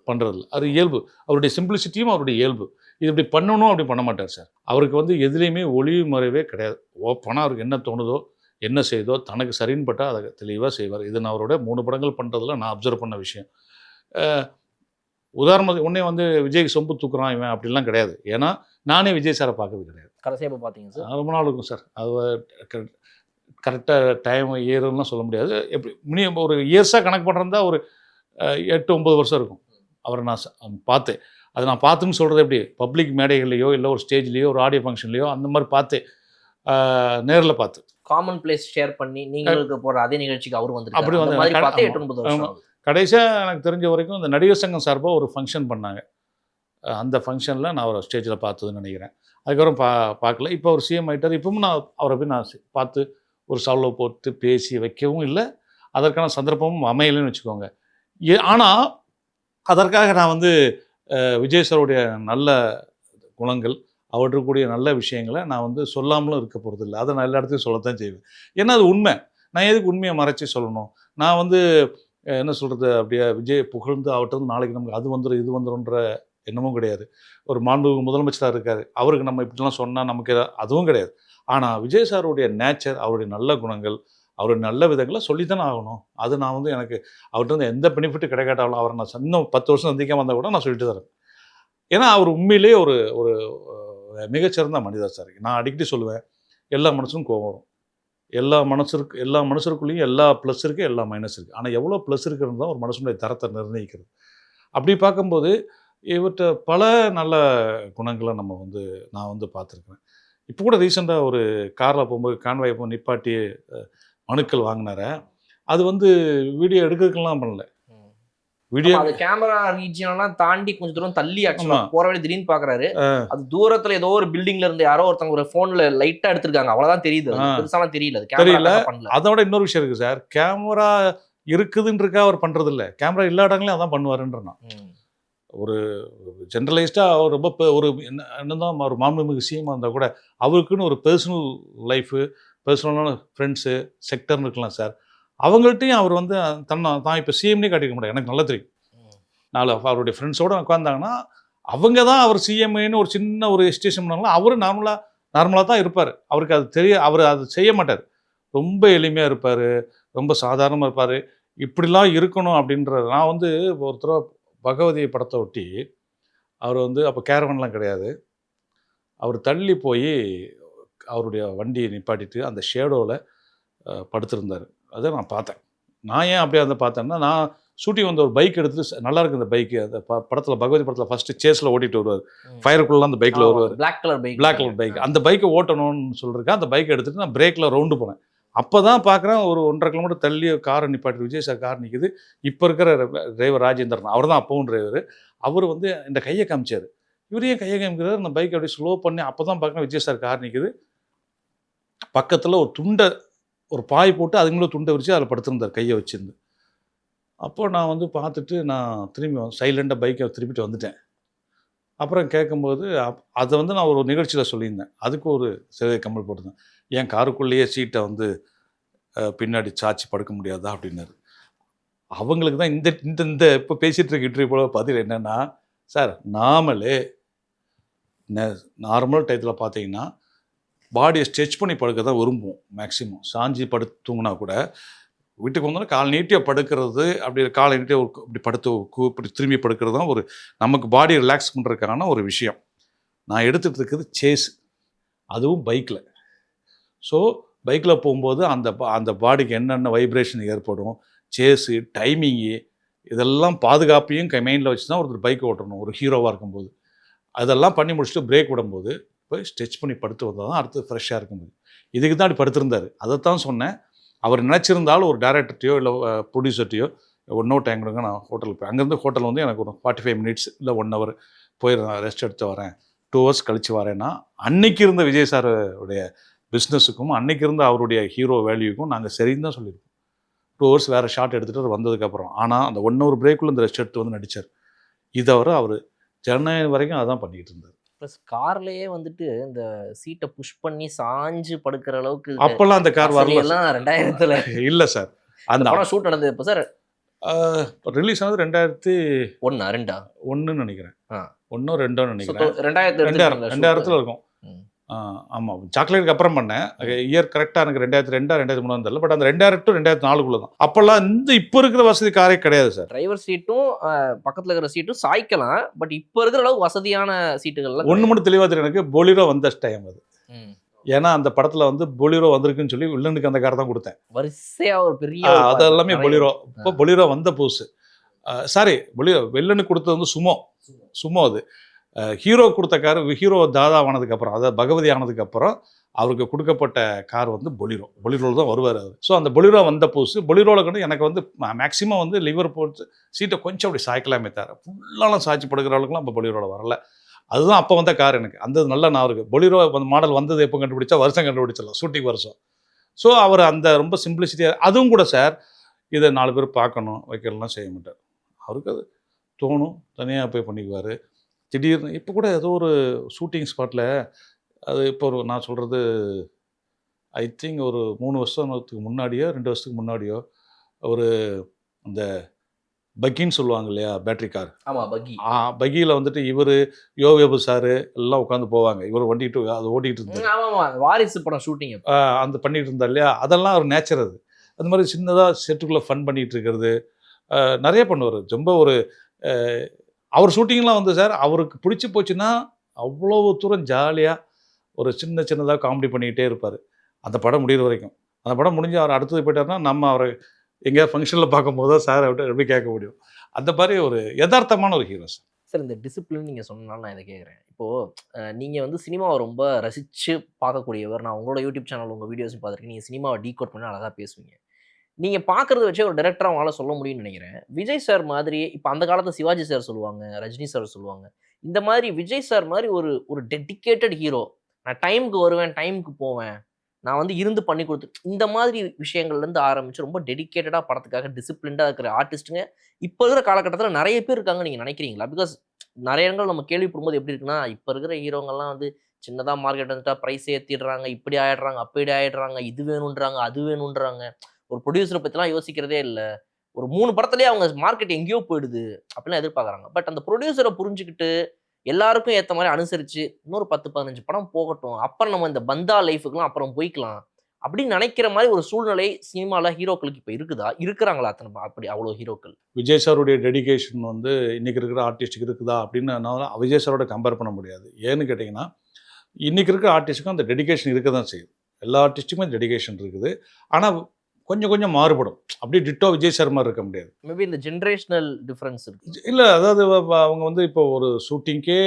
பண்ணுறதில்ல, அது இயல்பு. அவருடைய சிம்பிளிசிட்டியும் அவருடைய இயல்பு. இது இப்படி பண்ணணும் அப்படி பண்ண மாட்டார் சார். அவருக்கு வந்து எதுலேயுமே ஒளிவு மறைவே கிடையாது. ஓப்பனாக அவருக்கு என்ன தோணுதோ என்ன செய்தோ தனக்கு சரின்னு பட்டால் அதை தெளிவாக செய்வார். இது நான் அவரோட 3 படங்கள் பண்ணுறதுல நான் அப்சர்வ் பண்ண விஷயம். உதாரணத்துக்கு உடனே வந்து விஜய்க்கு சொம்பு தூக்குறான் இவன் அப்படிலாம் கிடையாது. ஏன்னா நானே விஜய் சாரை பார்க்கறது கிடையாது. கடைசியாக இப்போ பார்த்தீங்க சார், ரொம்ப நாள் இருக்கும் சார். அது கரெக்டாக டைம் இயர்லாம் சொல்ல முடியாது. எப்படி மினிமம் ஒரு இயர்ஸாக கணக்கு பண்ணுறதா ஒரு 8-9 வருஷம் இருக்கும் அவரை நான் பார்த்தேன். அதை நான் பார்த்துன்னு சொல்கிறது எப்படி, பப்ளிக் மேடைகள்லையோ இல்லை ஒரு ஸ்டேஜ்லேயோ ஒரு ஆடியோ ஃபங்க்ஷன்லையோ அந்த மாதிரி பார்த்து நேரில் பார்த்து காமன் பிளேஸ் ஷேர் பண்ணி நீங்களுக்கு போகிற அதே நிகழ்ச்சிக்கு அவர் வந்து அப்படி வந்து கடைசியாக எனக்கு தெரிஞ்ச வரைக்கும் இந்த நடிகர் சங்கம் சார்பாக ஒரு ஃபங்க்ஷன் பண்ணாங்க. அந்த ஃபங்க்ஷனில் நான் அவரை ஸ்டேஜில் பார்த்ததுன்னு நினைக்கிறேன். அதுக்கப்புறம் பார்க்கல. இப்போ அவர் சிஎம் ஆகிட்டார். இப்பவும் நான் அவரை போய் நான் பார்த்து ஒரு சவுளை போட்டு பேசி வைக்கவும் இல்லை, அதற்கான சந்தர்ப்பமும் அமையலைன்னு வச்சுக்கோங்க. ஆனால் அதற்காக நான் வந்து விஜய் சாருடைய நல்ல குணங்கள், அவர்கிட்ட இருக்கக்கூடிய நல்ல விஷயங்களை நான் வந்து சொல்லாமலும் இருக்க போகிறது இல்லை. அதை நான் எல்லா இடத்தையும் சொல்லத்தான் செய்வேன். ஏன்னா அது உண்மை. நான் எதுக்கு உண்மையை மறைச்சி சொல்லணும்? நான் வந்து என்ன சொல்கிறது, அப்படியே விஜய் புகழ்ந்து அவர்கிட்ட வந்து நாளைக்கு நமக்கு அது வந்துடும் இது வந்துடும்ன்ற எண்ணமும் கிடையாது. ஒரு மாண்புமிகு முதலமைச்சராக இருக்கார், அவருக்கு நம்ம இப்படிலாம் சொன்னால் நமக்கு அதுவும் கிடையாது. ஆனால் விஜய் சாருடைய நேச்சர், அவருடைய நல்ல குணங்கள், அவருடைய நல்ல விதங்களை சொல்லித்தானே ஆகணும். அது நான் வந்து எனக்கு அவர்கிட்ட வந்து எந்த பெனிஃபிட்டும் கிடைக்காட்டாலும் அவரை நான் இன்னும் 10 வருஷம் சந்திக்காமல் வந்தால் கூட நான் சொல்லிட்டு தரேன். ஏன்னா அவர் உண்மையிலேயே ஒரு ஒரு மிகச்சிறந்த மனிதர் சார். நான் அடிக்கடி சொல்லுவேன், எல்லா மனுஷனுக்கும் கோவம் வரும். எல்லா மனுஷருக்குள்ளேயும் எல்லா ப்ளஸ் இருக்குது, எல்லா மைனஸ் இருக்குது. ஆனால் எவ்வளோ ப்ளஸ் இருக்கிறது தான் ஒரு மனுஷனுடைய தரத்தை நிர்ணயிக்கிறது. அப்படி பார்க்கும்போது இவர்கிட்ட பல நல்ல குணங்களை நான் வந்து பார்த்துருக்குறேன். இப்போ கூட ரீசெண்டாக ஒரு காரில் போகும்போது கான்வாய் போய் நிப்பாட்டி மனுக்கள் வாங்கினார, அது வந்து வீடியோ எடுக்கிறதுக்கெல்லாம் பண்ணல. வீடியோ அது கேமரா ரீஜியன்லாம் தாண்டி கொஞ்சம் தூரம் தள்ளி ஆக்சுவலா போற வழி திடீர்னு பாக்குறாரு. அது தூரத்துல ஏதோ ஒரு பில்டிங்ல இருந்து யாரோ ஒருத்தவங்க ஒரு போன்ல லைட்டா எடுத்திருக்காங்க, அவ்வளவுதான் தெரியுது. பெருசாலாம் தெரியல. தெரியல. அதோட இன்னொரு விஷயம் இருக்கு சார், கேமரா இருக்குதுன்றக்கா அவர் பண்றது இல்ல, கேமரா இல்லா இடங்களையும் அதான் பண்ணுவாருன்ற. ஒரு ஜென்ரலைஸ்டா அவர் ரொம்ப ஒரு என்னதான் ஒரு மாண்புமிகு சிஎம் இருந்தால் கூட அவருக்குன்னு ஒரு பர்சனல் லைஃபு, பர்சனலான ஃப்ரெண்ட்ஸு செக்டர்னு இருக்கலாம் சார். அவங்கள்ட்டையும் அவர் வந்து தான் இப்போ சிஎம்னே காட்டிக்க முடியாது. எனக்கு நல்லா தெரியும். நாலு அவருடைய ஃப்ரெண்ட்ஸோடு உட்காந்தாங்கன்னா அவங்க தான் அவர் சிஎம்னு ஒரு சின்ன ஒரு எஸ்டேஷன் பண்ணாங்களோ அவரும் நார்மலாக தான் இருப்பார். அவருக்கு அது அவர் அது செய்ய மாட்டார். ரொம்ப எளிமையாக இருப்பார், ரொம்ப சாதாரணமாக இருப்பார். இப்படிலாம் இருக்கணும் அப்படின்றது. நான் வந்து ஒருத்தர பகவதி படத்தை ஒட்டி அவர் வந்து அப்போ கேரவன்லாம் கிடையாது, அவர் தள்ளி போய் அவருடைய வண்டியை நிப்பாட்டிட்டு அந்த ஷேடோவில் படுத்திருந்தார். அதை நான் பார்த்தேன். நான் ஏன் அப்படியே வந்து பார்த்தேன்னா, நான் ஷூட்டிங் வந்து ஒரு பைக் எடுத்துட்டு, நல்லா இருக்கு இந்த பைக்கு. அந்த படத்தில் பகவதி படத்தில் ஃபஸ்ட்டு சேஸில் ஓட்டிகிட்டு வருவார், ஃபயருக்குள்ளலாம் அந்த பைக்கில் வருவார், பிளாக் கலர் பைக். அந்த பைக்கை ஓட்டணும்னு சொல்லியிருக்கேன். அந்த பைக்கை எடுத்துகிட்டு நான் பிரேக்கில் ரவுண்டு போனேன். அப்போ தான் பார்க்குறேன், ஒரு 1.5 கிலோமீட்டர் தள்ளி காரை நிப்பாட்டி விஜய் சார் கார் நிற்குது. இப்போ இருக்கிற டிரைவர் ராஜேந்திரன், அவர் தான் அப்பவும் டிரைவர். அவர் வந்து இந்த கையை காமிச்சார். இவரையே கையை காமிக்கிறார். அந்த பைக் அப்படியே ஸ்லோ பண்ணி அப்போ தான் பார்க்குறேன் விஜய் சார் கார் நிற்குது. பக்கத்தில் ஒரு துண்டை, ஒரு பாய் போட்டு அதுக்கு மேலே துண்டை விரிச்சு அதில் படுத்திருந்தார் கையை வச்சுருந்து. அப்போது நான் வந்து பார்த்துட்டு நான் திரும்பி சைலண்டாக பைக்கை திருப்பிட்டு வந்துட்டேன். அப்புறம் கேட்கும்போது அதை வந்து நான் ஒரு நிகழ்ச்சியில் சொல்லியிருந்தேன். அதுக்கு ஒரு சிலை கம்மல் போட்டிருந்தேன், என் காருக்குள்ளேயே சீட்டை வந்து பின்னாடி சாச்சி படுக்க முடியாதா அப்படின்னாரு. அவங்களுக்கு தான் இந்த இந்த இப்போ பேசிகிட்டு இருக்க இன்டர்வியூ போல பதில் என்னென்னா, சார் நார்மல் டயத்தில் பார்த்தீங்கன்னா பாடியை ஸ்ட்ரெச் பண்ணி படுக்க தான் விரும்புவோம் மேக்ஸிமம். சாஞ்சி தூங்கினா கூட வீட்டுக்கு வந்தோன்னா கால் நீட்டியாக படுக்கிறது, அப்படி காலை நீட்டியாக இப்படி படுத்து இப்படி திரும்பி படுக்கிறது தான் ஒரு நமக்கு பாடியை ரிலாக்ஸ் பண்ணுறதுக்கான ஒரு விஷயம். நான் எடுத்துகிட்டு இருக்கிறது சேஸ், அதுவும் பைக்கில். ஸோ பைக்கில் போகும்போது அந்த பாடிக்கு என்னென்ன வைப்ரேஷன் ஏற்படும், சேஸு, டைமிங்கு, இதெல்லாம் பாதுகாப்பையும் மைண்டில் வச்சு தான் ஒருத்தர் பைக் ஓட்டணும் ஒரு ஹீரோவாக இருக்கும்போது. அதெல்லாம் பண்ணி முடிச்சுட்டு பிரேக் விடும்போது போய் ஸ்ட்ரெச் பண்ணி படுத்து வந்தால் தான் அடுத்து ஃப்ரெஷ்ஷாக இருக்கும்போது. இதுக்கு தான் அப்படி படுத்திருந்தார். அதைத்தான் சொன்னேன். அவர் நினச்சிருந்தாலும் ஒரு டேரக்டர்ட்டையோ இல்லை ப்ரொடியூசர்ட்டையோ இன்னொரு டைம் கொடுங்க, நான் ஹோட்டலுக்கு போய் அங்கேருந்து ஹோட்டல் வந்து எனக்கு ஒரு 45 மினிட்ஸ் இல்லை 1 ஹவர் போயிடுறேன், ரெஸ்ட் எடுத்து வரேன், 2 ஹவர்ஸ் கழித்து வரேன்னா, அன்னைக்கு இருந்த விஜய் சாருடைய பிஸ்னஸுக்கும் அன்னைக்கு இருந்த அவருடைய ஹீரோ வேல்யூக்கும் நாங்கள் சரின்னு தான் சொல்லியிருக்கோம். 2 ஹவர்ஸ் வேறு ஷாட் எடுத்துகிட்டு வந்ததுக்கப்புறம். ஆனால் அந்த 1 ஹவர் பிரேக்குள்ளே இந்த ரெஸ்ட் எடுத்து வந்து நடித்தார். இதை அவர் ஜனநாயகம் வரைக்கும் அதான் பண்ணிக்கிட்டு இருந்தார். ப்ளஸ் கார்லயே வந்துட்டு இந்த சீட்டை புஷ் பண்ணி சாஞ்சு படுக்கிற அளவுக்கு அப்பெல்லாம் அந்த கார் வரல. 2000 இல்லை சார். அந்த படம் ஷூட் நடந்தது இப்போ சார் ரிலீஸ் ஆனது 2001 நினைக்கிறேன். 1 2 நினைக்கிறேன். 2000 இருக்கும். ஆமாம், சாக்லேட்டுக்கு அப்புறம் பண்ணேன். இயர் கரெக்டாக எனக்கு 2002 2003 தெரியல. பட் அந்த 2000 to 2004 தான். அப்போல்லாம் இப்போ இருக்கிற வசதி காரே கிடையாது சார். டிரைவர் சீட்டும் பக்கத்தில் இருக்கிற சீட்டும் சாய்க்கலாம். பட் இப்போ இருக்கிற அளவுக்கு வசதியான சீட்டுகள்லாம் ஒன்று மட்டும் தெளிவாக தெரியும் எனக்கு, பொலிரோ வந்த டைம் அது. ஏன்னா அந்த படத்தில் வந்து பொலிரோ வந்திருக்குன்னு சொல்லி வில்லனுக்கு அந்த கார் தான் கொடுத்தேன். வரிசையாக ஒரு பெரிய அது எல்லாமே பொலிரோ. இப்போ பொலிரோ வந்த புதுசு. சாரி, பொலிரோ வில்லனுக்கு கொடுத்தது வந்து சுமோ. அது ஹீரோ கொடுத்த கார். ஹீரோ தாதா ஆனதுக்கப்புறம், அதாவது பகவதி ஆனதுக்கப்புறம் அவருக்கு கொடுக்கப்பட்ட கார் வந்து பொலிரோவில் தான் வருவார் அவர். ஸோ அந்த பொலிரோ வந்த புதுசு. பொலிரோவில் கூட எனக்கு வந்து மேக்ஸிமம் வந்து லிவர் போட்டு சீட்டை கொஞ்சம் அப்படி சாய்க்கலாமே தவிர ஃபுல்லாலாம் சாய்ச்சி படுக்கிற அளவுக்குலாம் இப்போ பொலிரோவில் வரல. அதுதான் அப்போ வந்த கார் எனக்கு. அந்த நல்லா நான் இருக்குது. பொலிரோ மாடல் வந்தது எப்போ கண்டுபிடிச்சா, வருஷம் கண்டுபிடிச்சிடலாம், ஷூட்டிங் வருஷம். ஸோ அவர் அந்த ரொம்ப சிம்பிளிசிட்டியாக, அதுவும் கூட சார் இதை 4 பேர் பார்க்கணும் வைக்கலாம் செய்ய மாட்டார். அவருக்கு அது தோணும், தனியாக போய் பண்ணிக்குவார். திடீர்னு இப்போ கூட ஏதோ ஒரு ஷூட்டிங் ஸ்பாட்டில் அது இப்போ ஒரு நான் சொல்கிறது ஐ திங்க் ஒரு 3 வருஷத்துக்கு முன்னாடியோ 2 வருஷத்துக்கு முன்னாடியோ ஒரு அந்த பக்கின்னு சொல்லுவாங்க இல்லையா, பேட்டரி கார். ஆமாம், பக்கி. பக்கியில் வந்துட்டு இவர் யோகேபு சார் எல்லாம் உட்காந்து போவாங்க. இவர் வண்டிட்டு அது ஓட்டிகிட்டு இருந்தார். ஆமாம், வாரிசு படம் ஷூட்டிங் அந்த பண்ணிகிட்டு இருந்தார் இல்லையா, அதெல்லாம் ஒரு நேச்சர் அது. அந்த மாதிரி சின்னதாக செட்டுக்குள்ளே ஃபன் பண்ணிகிட்டு இருக்கிறது நிறைய பண்ணுவார். ரொம்ப ஒரு அவர் ஷூட்டிங்லாம் வந்து சார் அவருக்கு பிடிச்சி போச்சுன்னா அவ்வளோ தூரம் ஜாலியாக ஒரு சின்னதாக காமெடி பண்ணிக்கிட்டே இருப்பார் அந்த படம் முடிகிற வரைக்கும். அந்த படம் முடிஞ்சு அவர் அடுத்தது போயிட்டார்னா நம்ம அவரை எங்கேயாவது ஃபங்க்ஷனில் பார்க்கும்போது தான் சார் அவர்கிட்ட எப்படி கேட்க முடியும். அந்த மாதிரி ஒரு யதார்த்தமான ஒரு ஹீரோ சார். சார் இந்த டிசிப்ளின் நீங்கள் சொன்னனால நான் இதை கேட்குறேன். இப்போது நீங்கள் வந்து சினிமாவை ரொம்ப ரசித்து பார்க்கக்கூடியவர். நான் உங்களோட யூடியூப் சேனல் உங்கள் வீடியோஸ் பார்த்துருக்கேன். நீங்கள் சினிமாவை டீகோட் பண்ணி அழகாக பேசுவீங்க. நீங்கள் பார்க்குறத வச்சே ஒரு டைரக்டராக அவங்களால சொல்ல முடியும்னு நினைக்கிறேன். விஜய் சார் மாதிரி இப்போ அந்த காலத்தில் சிவாஜி சார் சொல்லுவாங்க, ரஜினி சார் சொல்லுவாங்க. இந்த மாதிரி விஜய் சார் மாதிரி ஒரு ஒரு டெடிக்கேட்டட் ஹீரோ, நான் டைமுக்கு வருவேன், டைமுக்கு போவேன், நான் வந்து இருந்து பண்ணி கொடுத்து இந்த மாதிரி விஷயங்கள்லேருந்து ஆரம்பித்து ரொம்ப டெடிக்கேட்டடாக படத்துக்காக டிசிப்ளின்டாக இருக்கிற ஆர்டிஸ்ட்டுங்க இப்போ இருக்கிற காலகட்டத்தில் நிறைய பேர் இருக்காங்க. நீங்கள் நினைக்கிறீங்களா? பிகாஸ் நிறைய இடங்கள் நம்ம கேள்விப்படும்போது எப்படி இருக்குன்னா, இப்போ இருக்கிற ஹீரோங்கள்லாம் வந்து சின்னதாக மார்க்கெட் வந்துட்டா ப்ரைஸ் ஏற்றிடுறாங்க, இப்படி ஆகிடுறாங்க, அப்படி ஆகிடுறாங்க, இது வேணுன்றாங்க, அது வேணுன்றாங்க. ஒரு ப்ரொடியூசரை பற்றிலாம் யோசிக்கிறதே இல்லை. ஒரு 3 படத்துலேயே அவங்க மார்க்கெட் எங்கேயோ போயிடுது அப்படிலாம் எதிர்பார்க்குறாங்க. பட் அந்த ப்ரொடியூசரை புரிஞ்சுக்கிட்டு எல்லாருக்கும் ஏற்ற மாதிரி அனுசரித்து இன்னொரு 10-15 படம் போகட்டும், அப்புறம் நம்ம இந்த பந்தா லைஃபுக்குலாம் அப்புறம் போய்க்கலாம் அப்படின்னு நினைக்கிற மாதிரி ஒரு சூழ்நிலை சினிமாவில் ஹீரோக்களுக்கு இப்போ இருக்குதா? இருக்கிறாங்களா அத்தனை அப்படி அவ்வளோ ஹீரோக்கள்? விஜய் சாருடைய டெடிகேஷன் வந்து இன்றைக்கி இருக்கிற ஆர்டிஸ்ட்டுக்கு இருக்குதா அப்படின்னு நான் விஜய் சாரோட கம்பேர் பண்ண முடியாது. ஏன்னு கேட்டிங்கன்னா இன்றைக்கி இருக்கிற ஆர்டிஸ்ட்டுக்கும் அந்த டெடிகேஷன் இருக்க தான் செய்யுது. எல்லா ஆர்டிஸ்ட்டுக்குமே டெடிகேஷன் இருக்குது. ஆனால் கொஞ்சம் மாறுபடும். அப்படியே டிட்டோ விஜய் சார் மாதிரி இருக்க முடியாது. மேபி இந்த ஜென்ரேஷனல் டிஃப்ரென்ஸ் இருக்குது. இல்லை, அதாவது அவங்க வந்து இப்போ ஒரு ஷூட்டிங்கே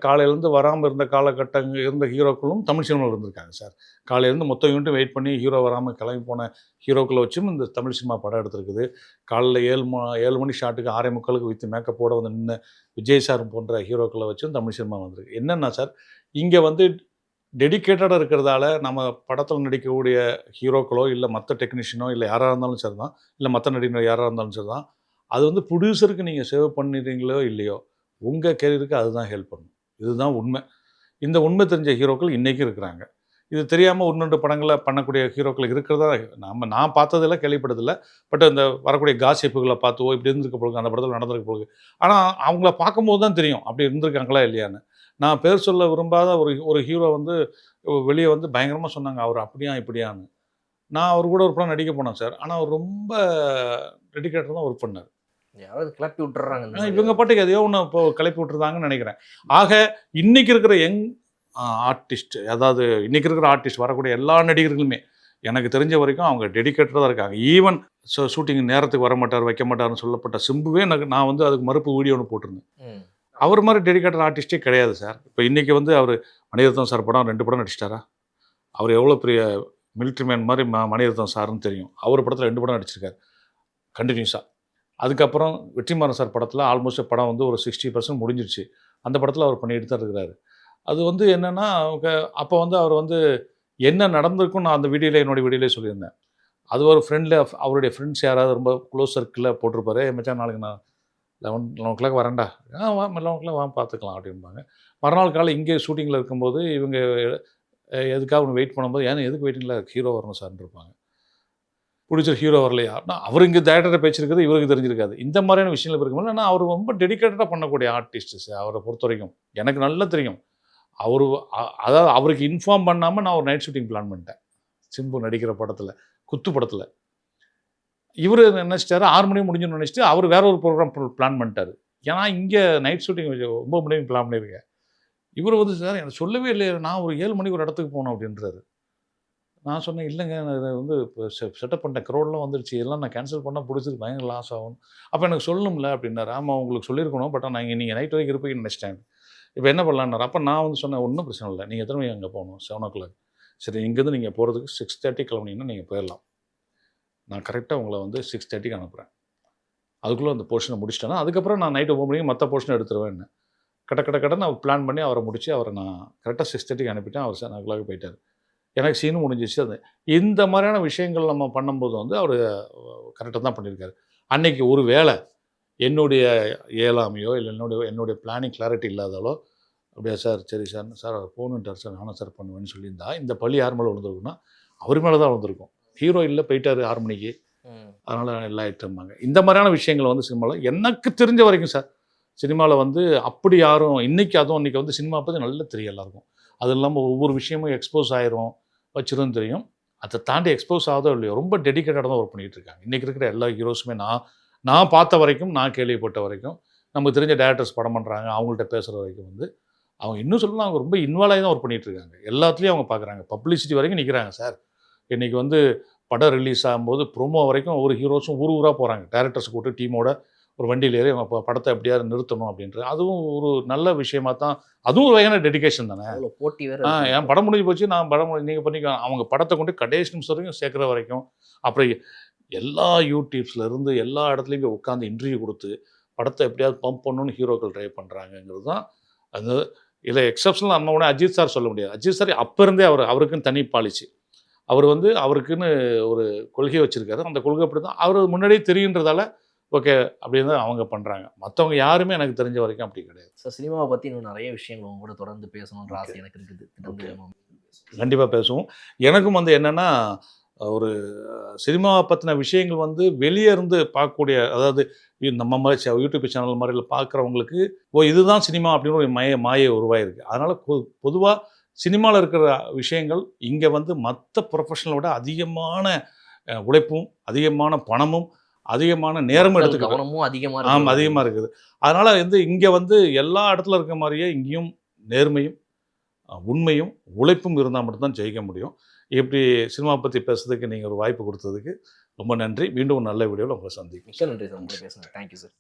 காலையிலேருந்து வராமல் இருந்த காலகட்டங்கள் இருந்த ஹீரோக்களும் தமிழ் சினிமாவில் இருந்திருக்காங்க சார். காலையிலேருந்து மொத்த யூனிட்டும் வெயிட் பண்ணி ஹீரோ வராமல் கிளம்பி போன ஹீரோக்களை வச்சும் இந்த தமிழ் சினிமா படம் எடுத்திருக்குது. காலையில் 7 மணி ஷாட்டுக்கு 6:45 வித் மேக்கப்போட வந்து நின்று விஜய் சார் போன்ற ஹீரோக்களை வச்சும் தமிழ் சினிமா வந்திருக்கு. என்னென்னா சார், இங்கே வந்து டெடிக்கேட்டடாக இருக்கிறதால நம்ம படத்தில் நடிக்கக்கூடிய ஹீரோக்களோ இல்லை மற்ற டெக்னீஷியனோ இல்லை யாராக இருந்தாலும் சரி தான், இல்லை மற்ற நடிகர் யாராக இருந்தாலும் சரி தான், அது வந்து ப்ரொடியூசருக்கு நீங்கள் சேவ் பண்ணிடுறீங்களோ இல்லையோ உங்கள் கேரியருக்கு அதுதான் ஹெல்ப் பண்ணும். இதுதான் உண்மை. இந்த உண்மை தெரிஞ்ச ஹீரோக்கள் இன்றைக்கும் இருக்கிறாங்க. இது தெரியாமல் 1-2 படங்களை பண்ணக்கூடிய ஹீரோக்கள் இருக்கிறதா நான் பார்த்ததில்லை, கேள்விப்பட்டதில்லை. பட் அந்த வரக்கூடிய காசிப்புகளை பார்த்துவோ இப்படி இருந்திருக்க பொழுது அந்த படத்தில் நடந்திருக்க பொழுது ஆனால் அவங்கள பார்க்கும்போது தான் தெரியும் அப்படி இருந்திருக்காங்களா இல்லையான்னு. நான் பேர் சொல்ல விரும்பாத ஒரு ஹீரோ வந்து வெளியே வந்து பயங்கரமாக சொன்னாங்க, அவர் அப்படியா இப்படியான்னு. நான் அவர் கூட ஒரு படம் நடிக்க போனேன் சார். ஆனால் அவர் ரொம்ப டெடிக்கேட்டர் தான் ஒர்க் பண்ணார். யாராவது கிளப்பி விட்டுறாங்க, இவங்க பாட்டுக்கு எதையோ ஒன்று இப்போ கிளப்பி விட்டுருந்தாங்கன்னு நினைக்கிறேன். ஆக இன்றைக்கி இருக்கிற யங் ஆர்டிஸ்ட், அதாவது இன்றைக்கி இருக்கிற ஆர்டிஸ்ட் வரக்கூடிய எல்லா நடிகர்களுமே எனக்கு தெரிஞ்ச வரைக்கும் அவங்க டெடிக்கேட்டடாக தான் இருக்காங்க. ஈவன் ஷூட்டிங் நேரத்துக்கு வர மாட்டார், வைக்க மாட்டார்னு சொல்லப்பட்ட சிம்புவே நான் வந்து அதுக்கு மறுப்பு வீடியோ ஒன்று போட்டிருந்தேன். அவர் மாதிரி டெடிக்கேட்டட் ஆர்டிஸ்டே கிடையாது சார். இப்போ இன்றைக்கி வந்து அவர் மணிரத்னம் சார் படம் 2 படம் நடிச்சிட்டாரா? அவர் எவ்வளோ பெரிய மிலிட்ரி மேன் மாதிரி மணிரத்னம் சார்னு தெரியும். அவர் படத்தில் 2 படம் நடிச்சிருக்காரு கண்டினியூஸாக. அதுக்கப்புறம் வெற்றிமாறன் சார் படத்தில் ஆல்மோஸ்ட் படம் வந்து ஒரு 60% முடிஞ்சிருச்சு. அந்த படத்தில் அவர் பண்ணிட்டு தான் இருக்கிறாரு. அது வந்து என்னென்னா அப்போ வந்து அவர் வந்து என்ன நடந்திருக்கும் நான் அந்த வீடியோவில் என்னுடைய வீடியோலேயே சொல்லியிருந்தேன். அது ஒரு ஃப்ரெண்டில் அவருடைய ஃப்ரெண்ட்ஸ் யாராவது ரொம்ப க்ளோஸ் சர்க்கிளில் போட்டிருப்பாரு, மச்சான் நாளைக்கு நான் 11 வரேன்டா, வா 11 வா பார்த்துக்கலாம் அப்படின்பாங்க. மறுநாள் காலை இங்கே ஷூட்டிங்கில் இருக்கும்போது இவங்க எதுக்காக ஒன்று வெயிட் பண்ணும்போது ஏன்னா எதுக்கு வெயிட்டிங்கில் ஹீரோ வரணும் சார்ன்னு இருப்பாங்க. பிடிச்ச ஹீரோ வரலையா அப்படின்னா அவர் இங்கே டேரக்டரை பேச்சிருக்கிறது இவருக்கு தெரிஞ்சிருக்காது. இந்த மாதிரியான விஷயங்கள் இருக்கும்போது ஆனால் அவர் ரொம்ப டெடிக்கேட்டடாக பண்ணக்கூடிய ஆர்டிஸ்ட்டு சார். அவரை பொறுத்த வரைக்கும் எனக்கு நல்லா தெரியும். அதாவது அவருக்கு இன்ஃபார்ம் பண்ணாமல் நான் ஒரு நைட் ஷூட்டிங் பிளான் பண்ணிட்டேன் சிம்பு நடிக்கிற படத்தில், குத்து படத்தில். இவர் நினச்சிட்டாரு 6 மணி முடிஞ்சுன்னு நினச்சிட்டு அவர் வேற ஒரு ப்ரோக்ராம் பிளான் பண்ணிட்டார். ஏன்னா இங்கே நைட் ஷூட்டிங் 9 மணிக்கு பிளான் பண்ணியிருக்கேன். இவர் வந்து சார் எனக்கு சொல்லவே இல்லையே, நான் ஒரு 7 மணிக்கு ஒரு இடத்துக்கு போகணும் அப்படின்றாரு. நான் சொன்னேன், இல்லைங்க நான் வந்து இப்போ செட்டப் பண்ணிட்டேன், க்ரௌட்லாம் வந்துருச்சு, இதெல்லாம் நான் கேன்சல் பண்ணால் பிடிச்சது பயங்கர லாஸ் ஆகும். அப்போ எனக்கு சொல்லணும்ல அப்படின்னாரு. ஆமாம் உங்களுக்கு சொல்லியிருக்கணும், பட் நான் நீங்கள் நைட் வரைக்கும் இருப்பீங்கன்னு நினச்சிட்டேன். இப்போ என்ன பண்ணலான்னாரு. அப்போ நான் வந்து சொன்னேன், ஒன்றும் பிரச்சனை இல்லை, நீங்கள் எத்தனை மணிக்கு அங்கே போகணும்? 7 o'clock. சரி, இங்கேருந்து நீங்கள் போகிறதுக்கு 6:30 கிளம்புனீங்கன்னா நீங்கள் போயிடலாம். நான் கரெக்டாக உங்களை வந்து 6:30க்கு அனுப்புகிறேன். அதுக்குள்ளே அந்த போர்ஷனை முடிச்சிட்டேன்னா அதுக்கப்புறம் நான் நைட்டு 9 மணிக்கு மற்ற போர்ஷனை எடுத்துருவேன். கடை நான் பிளான் பண்ணி அவரை முடித்து அவரை நான் கரெக்டாக 6:30க்கு அனுப்பிட்டேன். அவர் 7 o'clock போயிட்டார். எனக்கு சீனும் முடிஞ்சிச்சு. அது இந்த மாதிரியான விஷயங்கள் நம்ம பண்ணும்போது வந்து அவர் கரெக்டாக தான் பண்ணியிருக்காரு. அன்றைக்கி ஒரு வேளை என்னுடைய இயலாமையோ இல்லை என்னுடைய பிளானிங் கிளாரிட்டி இல்லாதாலோ அப்படியா சார், சரி சார், சார் அவர் போகணுன்ட்டார் சார், நானும் சார் பண்ணுவேன்னு சொல்லியிருந்தா இந்த பழி யார் மேலே விழுந்திருக்குன்னா அவர் மேலே தான் விழுந்திருக்கும். ஹீரோ இல்லை, போயிட்டார் 6 மணிக்கு, அதனால் எல்லாம் ஆகிட்டுருந்தாங்க. இந்த மாதிரியான விஷயங்கள் வந்து சினிமாவில் எனக்கு தெரிஞ்ச வரைக்கும் சார், சினிமாவில் வந்து அப்படி யாரும் இன்றைக்கி, அதுவும் இன்றைக்கி வந்து சினிமா பற்றி நல்லா தெரியும் எல்லாருக்கும். அது இல்லாமல் ஒவ்வொரு விஷயமும் எக்ஸ்போஸ் ஆயிரும் வச்சிரும் தெரியும். அதை தாண்டி எக்ஸ்போஸ் ஆகுதோ இல்லையோ ரொம்ப டெடிக்கேட்டடாக தான் ஒர்க் பண்ணிகிட்டு இருக்காங்க இன்றைக்கி இருக்கிற எல்லா ஹீரோஸுமே. நான் பார்த்த வரைக்கும், நான் கேள்விப்பட்ட வரைக்கும், நமக்கு தெரிஞ்ச டேரக்டர்ஸ் படம் பண்ணுறாங்க, அவங்கள்ட்ட பேசுகிற வரைக்கும் வந்து அவங்க இன்னும் சொல்லலாம் அவங்க ரொம்ப இன்வால்வ் ஆகி தான் ஒர்க் பண்ணிகிட்டு இருக்காங்க. எல்லாத்துலேயும் அவங்க பார்க்குறாங்க, பப்ளிசிட்டி வரைக்கும் நிற்கிறாங்க சார். இன்றைக்கி வந்து படம் ரிலீஸ் ஆகும்போது ப்ரோமோ வரைக்கும் ஒரு ஹீரோஸும் ஊராக போகிறாங்க, டேரக்டர்ஸ் கூட்டு டீமோட ஒரு வண்டியில் ஏறி அவங்க படத்தை எப்படியாவது நிறுத்தணும் அப்படின்றது. அதுவும் ஒரு நல்ல விஷயமா தான், அதுவும் ஒரு வகையான டெடிகேஷன் தானே. போட்டி வேறு. என் படம் முடிஞ்சு போச்சு, நான் படம் நீங்கள் பண்ணிக்க, அவங்க படத்தை கொண்டு கடைசி நிமிஷம் வரைக்கும் சேர்க்குற வரைக்கும். அப்புறம் எல்லா யூடியூப்ஸ்லேருந்து எல்லா இடத்துலையும் உட்காந்து இன்டர்வியூ கொடுத்து படத்தை எப்படியாவது பம்ப் பண்ணணும்னு ஹீரோக்கள் ட்ரை பண்ணுறாங்கங்கிறது தான். அது இதில் எக்ஸப்ஷனல் நம்ம உடனே அஜித் சார் சொல்ல முடியாது. அஜித் சார் அப்போ இருந்தே அவருக்குன்னு தனி பாலிச்சு. அவர் வந்து அவருக்குன்னு ஒரு கொள்கை வச்சுருக்காரு. அந்த கொள்கை அப்படி தான் அவர் முன்னாடியே தெரியுன்றதால ஓகே அப்படின்னு தான் அவங்க பண்ணுறாங்க. மற்றவங்க யாருமே எனக்கு தெரிஞ்ச வரைக்கும் அப்படி கிடையாது. ஸோ சினிமாவை பற்றி இன்னும் நிறைய விஷயங்கள் உங்க கூட தொடர்ந்து பேசணுன்ற ஆசை எனக்கு இருக்குது. கண்டிப்பாக பேசுவோம். எனக்கும் வந்து என்னென்னா, ஒரு சினிமாவை பற்றின விஷயங்கள் வந்து வெளியே இருந்து பார்க்கக்கூடிய, அதாவது நம்ம மாதிரி யூடியூப் சேனல் மாதிரி பார்க்குறவங்களுக்கு இதுதான் சினிமா அப்படின்னு ஒரு மாயை உருவாயிருக்கு. அதனால் பொதுவாக சினிமாவில் இருக்கிற விஷயங்கள் இங்கே வந்து மற்ற ப்ரொஃபஷனலை விட அதிகமான உழைப்பும், அதிகமான பணமும், அதிகமான நேரமும் எடுத்துக்கணும், அதிகமாக இருக்குது. அதனால் வந்து இங்கே வந்து எல்லா இடத்துல இருக்க மாதிரியே இங்கேயும் நேர்மையும், உண்மையும், உழைப்பும் இருந்தால் மட்டும்தான் ஜெயிக்க முடியும். இப்படி சினிமா பற்றி பேசுறதுக்கு நீங்கள் ஒரு வாய்ப்பு கொடுத்ததுக்கு ரொம்ப நன்றி. மீண்டும் ஒரு நல்ல வீடியோவில் உங்களை சந்திக்கும். மிக்க நன்றி சார், உங்களை பேசுகிறேன். Thank you sir.